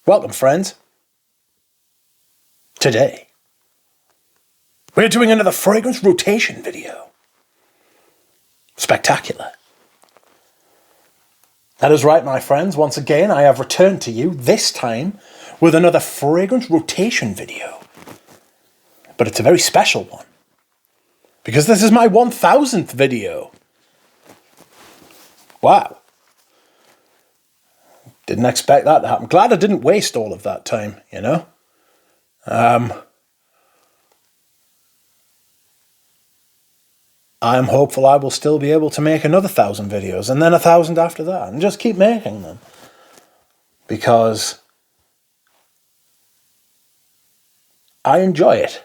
Welcome, friends. Today, we're doing another fragrance rotation video. Spectacular. That is right, my friends. Once again, I have returned to you, this time with another fragrance rotation video. But it's a very special one, because this is my 1000th video. Wow. Didn't expect that to happen. Glad I didn't waste all of that time, you know? I am hopeful I will still be able to make another 1000 videos, and then 1000 after that, and just keep making them. Because I enjoy it.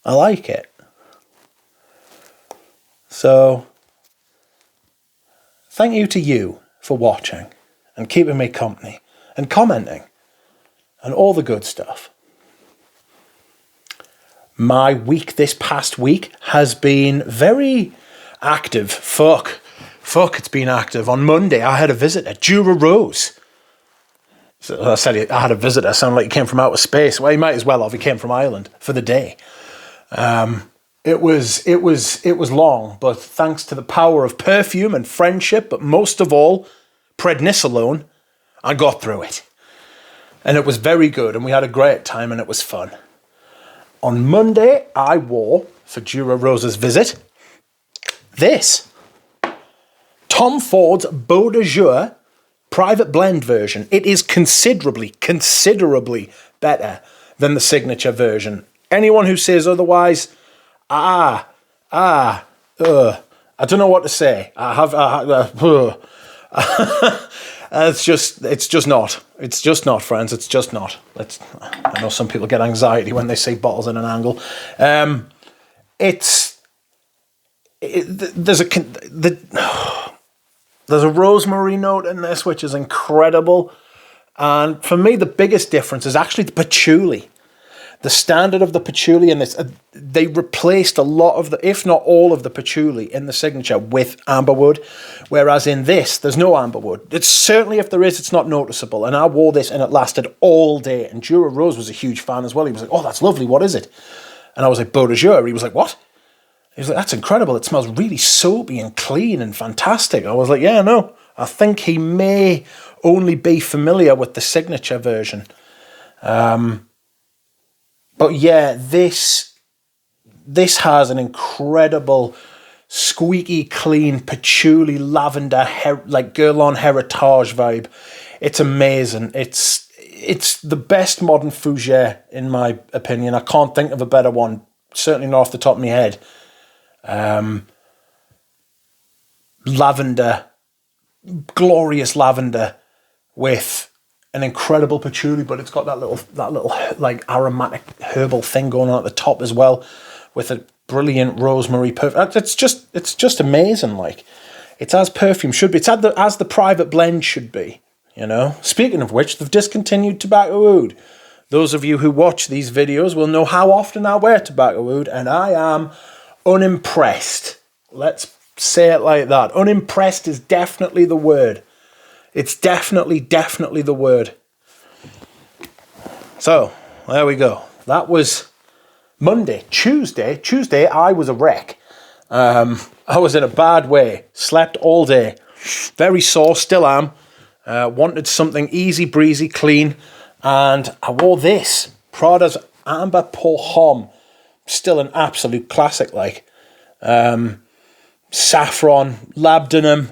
I like it. So, thank you to you for watching and keeping me company and commenting and all the good stuff. My week this past week has been very active. Fuck, it's been active. On Monday, I had a visitor, Jura Rose. So I said I had a visitor. Sounded like he came from outer space. Well, he might as well have. He came from Ireland for the day. It was long, but thanks to the power of perfume and friendship, but most of all, prednisolone, I got through it. And it was very good, and we had a great time, and it was fun. On Monday, I wore, for Jura Rose's visit, this. Tom Ford's Beau de Jour private blend version. It is considerably better than the signature version. Anyone who says otherwise, I don't know what to say. It's just not, friends. It's just not. I know some people get anxiety when they see bottles in an angle. There's a rosemary note in this, which is incredible. And for me, the biggest difference is actually the patchouli. The standard of the patchouli in this, they replaced a lot of the, if not all of the patchouli in the signature with amberwood, whereas in this, there's no amberwood. It's certainly, if there is, it's not noticeable. And I wore this and it lasted all day. And Jura Rose was a huge fan as well. He was like, "Oh, that's lovely. What is it?" And I was like, "Beau de Jour." He was like, "What?" He was like, "That's incredible. It smells really soapy and clean and fantastic." I was like, "Yeah, no. I think he may only be familiar with the signature version." But yeah, this has an incredible, squeaky clean, patchouli, lavender, like Guerlain Heritage vibe. It's amazing. It's the best modern fougere, in my opinion. I can't think of a better one, certainly not off the top of my head. Lavender, glorious lavender with an incredible patchouli, but it's got that little like aromatic herbal thing going on at the top as well, with a brilliant rosemary perfume. It's just amazing. Like, it's as perfume should be. It's as the private blend should be. You know. Speaking of which, they've discontinued tobacco oud. Those of you who watch these videos will know how often I wear tobacco oud, and I am unimpressed. Let's say it like that. Unimpressed is definitely the word. It's definitely the word. So, there we go. That was Monday. Tuesday, I was a wreck. I was in a bad way. Slept all day. Very sore, still am. Wanted something easy breezy, clean. And I wore this. Prada's Amber Pour Homme. Still an absolute classic, like. Saffron, labdanum,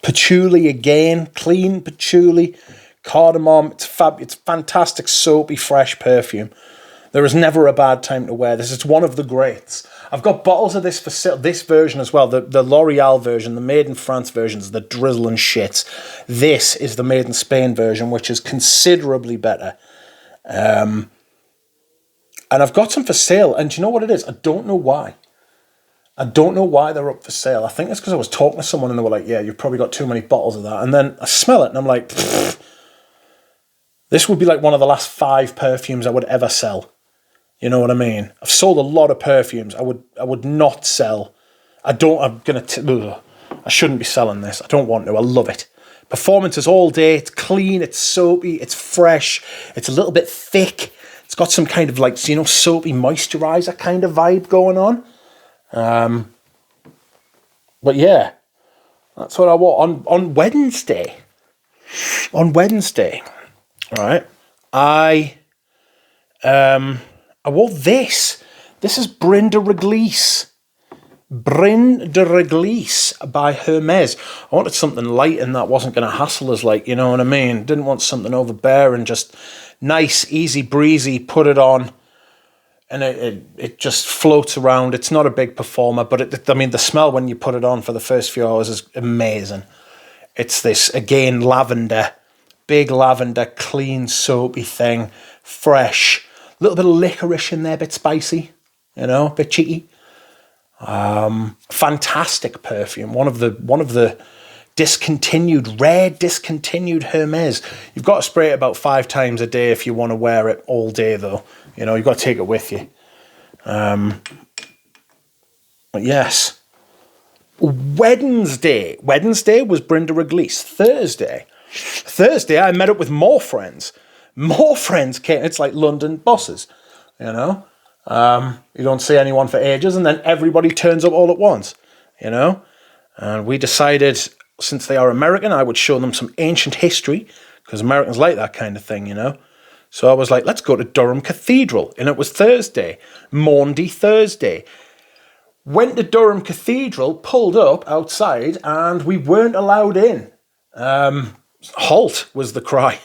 patchouli again, clean patchouli, cardamom. It's fantastic, soapy, fresh perfume. There is never a bad time to wear this. It's one of the greats. I've got bottles of this for sale, this version as well, the L'Oreal version, the Made in France versions, the drizzling shits. This is the Made in Spain version, which is considerably better. And I've got some for sale, and do you know what it is? I don't know why. I don't know why they're up for sale. I think it's because I was talking to someone and they were like, "Yeah, you've probably got too many bottles of that." And then I smell it and I'm like, this would be like one of the last 5 perfumes I would ever sell. You know what I mean? I've sold a lot of perfumes. I would not sell. I'm I shouldn't be selling this. I don't want to. I love it. Performances all day. It's clean. It's soapy. It's fresh. It's a little bit thick. It's got some kind of like, you know, soapy moisturizer kind of vibe going on. But yeah, that's what I wore on Wednesday. On Wednesday, right? I wore this. This is Binda Regle by Hermes. I wanted something light and that wasn't going to hassle us, like, you know what I mean? Didn't want something overbearing, just nice, easy breezy, put it on, and it just floats around. It's not a big performer, but I mean, the smell when you put it on for the first few hours is amazing. It's this, again, lavender, big lavender, clean, soapy thing, fresh, a little bit of licorice in there, a bit spicy, you know, a bit cheeky. Fantastic perfume. One of the rare discontinued Hermes. You've got to spray it about 5 times a day if you want to wear it all day, though. You know, you've got to take it with you. But yes. Wednesday was Binda Regle. Thursday, I met up with more friends. More friends came. It's like London buses, you know. You don't see anyone for ages, and then everybody turns up all at once, you know. And we decided, since they are American, I would show them some ancient history, because Americans like that kind of thing, you know. So I was like, let's go to Durham Cathedral. And it was Thursday, Maundy Thursday. Went to Durham Cathedral, pulled up outside, and we weren't allowed in. Halt was the cry.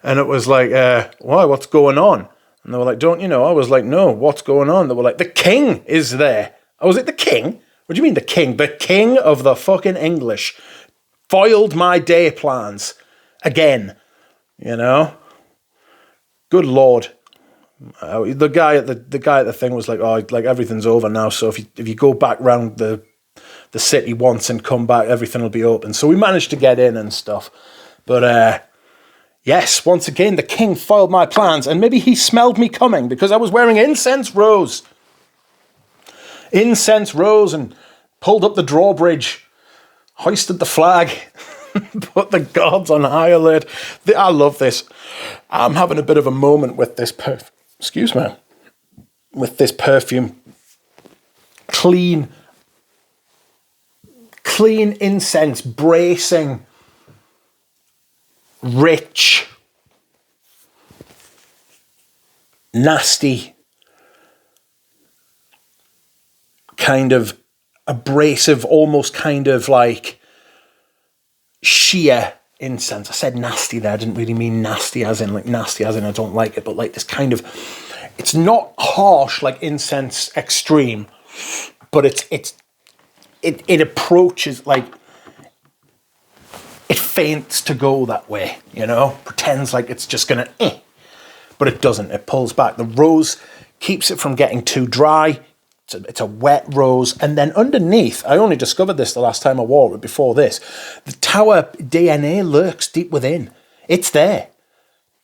And it was like, why, what's going on? And they were like, don't you know? I was like, no, what's going on? They were like, the king is there. I was like, the king? What do you mean the king? The king of the fucking English foiled my day plans again, you know? Good Lord. The guy at the thing was like, oh, like everything's over now. So if you go back round the city once and come back, everything will be open. So we managed to get in and stuff. But yes, once again, the king foiled my plans, and maybe he smelled me coming because I was wearing incense rose. Incense rose, and pulled up the drawbridge, hoisted the flag, put the gods on high alert. I love this. I'm having a bit of a moment with this with this perfume. Clean incense, bracing, rich, nasty, kind of abrasive, almost kind of like sheer incense. I said nasty there. I didn't really mean nasty as in I don't like it, but like this kind of, it's not harsh like incense extreme, but it approaches, like, it feints to go that way, you know, pretends like it's just gonna, but it doesn't. It pulls back. The rose keeps it from getting too dry. It's a wet rose. And then underneath, I only discovered this the last time I wore it before this, the Tower DNA lurks deep within. It's there.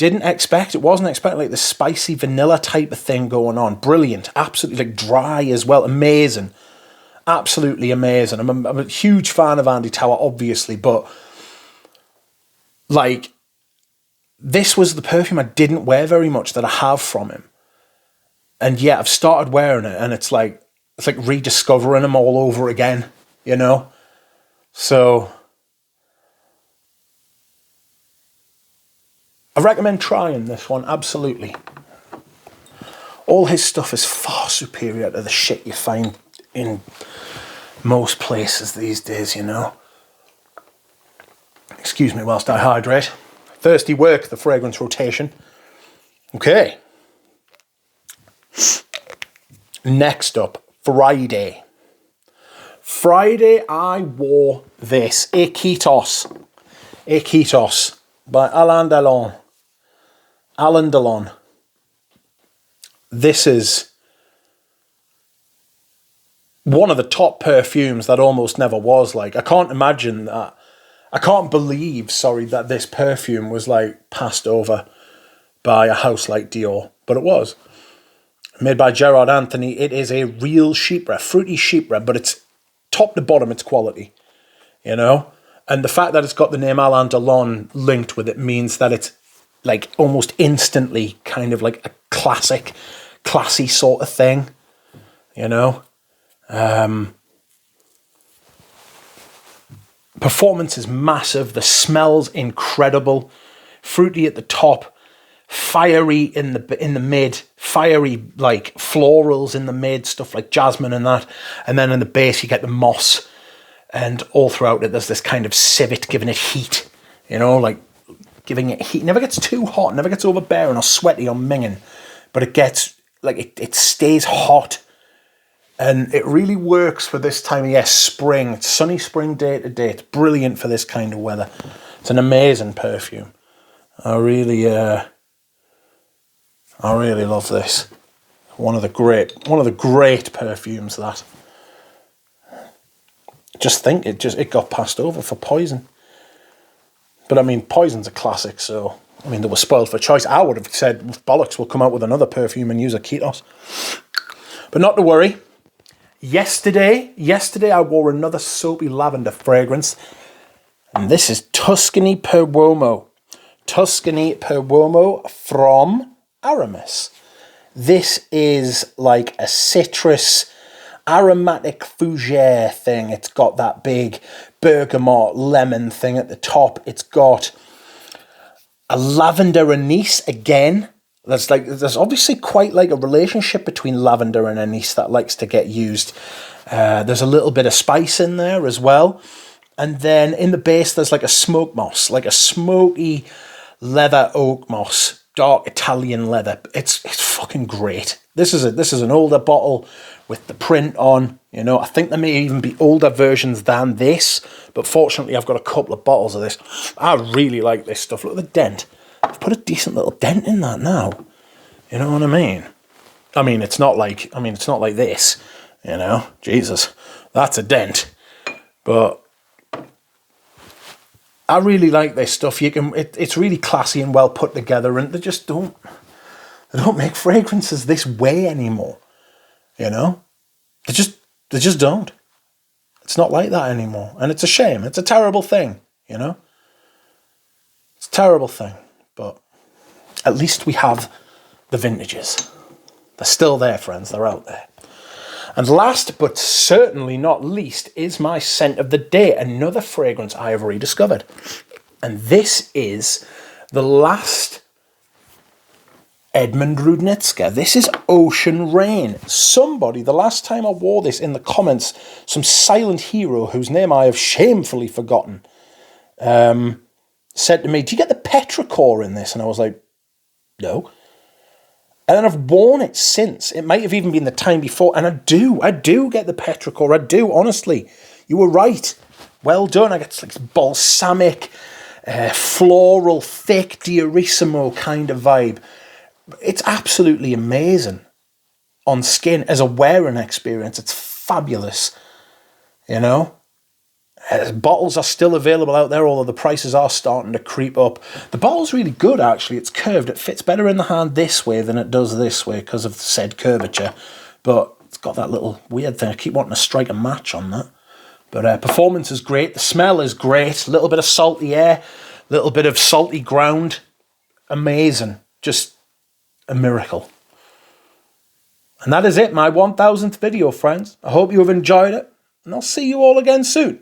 Wasn't expecting like the spicy vanilla type of thing going on. Brilliant. Absolutely, like, dry as well. Amazing. Absolutely amazing. I'm a huge fan of Andy Tower, obviously, but like, this was the perfume I didn't wear very much that I have from him. And yeah, I've started wearing it, and it's like rediscovering him all over again, you know? So I recommend trying this one, absolutely. All his stuff is far superior to the shit you find in most places these days, you know? Excuse me whilst I hydrate. Thirsty work, the fragrance rotation. Okay. Next up, Friday. Friday, I wore this Iquitos by Alain Delon. This is one of the top perfumes that almost never was. Like, I can't believe that this perfume was like passed over by a house like Dior, but it was. Made by Gerard Anthony. It is a real sheep breath, fruity sheep breath, but it's top to bottom, it's quality. you know? And the fact that it's got the name Alain Delon linked with it means that it's like almost instantly kind of like a classy sort of thing, you know? Performance is massive. The smell's incredible. Fruity at the top, fiery in the mid, fiery like florals in the mid, stuff like jasmine and that. And then in the base you get the moss. And all throughout it, there's this kind of civet giving it heat, you know, like giving it heat. It never gets too hot, never gets overbearing or sweaty or minging, but it gets, like, it stays hot. And it really works for this time of year, spring. It's sunny spring day to day. It's brilliant for this kind of weather. It's an amazing perfume. I really love this. One of the great perfumes that. Just think it got passed over for Poison. But I mean, Poison's a classic, so I mean they were spoiled for choice. I would have said bollocks, we'll come out with another perfume and use Iquitos. But not to worry. Yesterday I wore another soapy lavender fragrance, and this is Tuscany per Uomo. Tuscany per Uomo from Hermes. This is like a citrus aromatic fougere thing. It's got that big bergamot lemon thing at the top. It's got a lavender anise again. There's obviously quite like a relationship between lavender and anise that likes to get used. There's a little bit of spice in there as well. And then in the base there's like a smoke moss, like a smoky leather oak moss, dark Italian leather. It's fucking great. This is an older bottle with the print on, you know. I think there may even be older versions than this, but fortunately I've got a couple of bottles of this. I really like this stuff. Look at the dent. I've put a decent little dent in that now. You know what I mean? I mean, it's not like this, you know. Jesus, that's a dent. But I really like this stuff. It's really classy and well put together, and they don't make fragrances this way anymore. You know, they just don't. It's not like that anymore, and it's a shame. It's a terrible thing, you know. It's a terrible thing, but at least we have the vintages. They're still there, friends. They're out there. And last but certainly not least is my scent of the day, another fragrance I have rediscovered, and this is the last Edmund Rudnitska. This is Ocean Rain. Somebody, the last time I wore this in the comments, some silent hero whose name I have shamefully forgotten, said to me, do you get the petrichor in this? And I was like, no. And then I've worn it since. It might have even been the time before. And I do get the petrichor. I do, honestly. You were right. Well done. I get like balsamic, floral, thick, Diarissimo kind of vibe. It's absolutely amazing on skin as a wearing experience. It's fabulous, you know. Bottles are still available out there, although the prices are starting to creep up. The bottle's really good, actually. It's curved. It fits better in the hand this way than it does this way because of said curvature. But it's got that little weird thing. I keep wanting to strike a match on that. But performance is great. The smell is great. A little bit of salty air, a little bit of salty ground. Amazing. Just a miracle. And that is it, my 1000th video, friends. I hope you have enjoyed it, and I'll see you all again soon.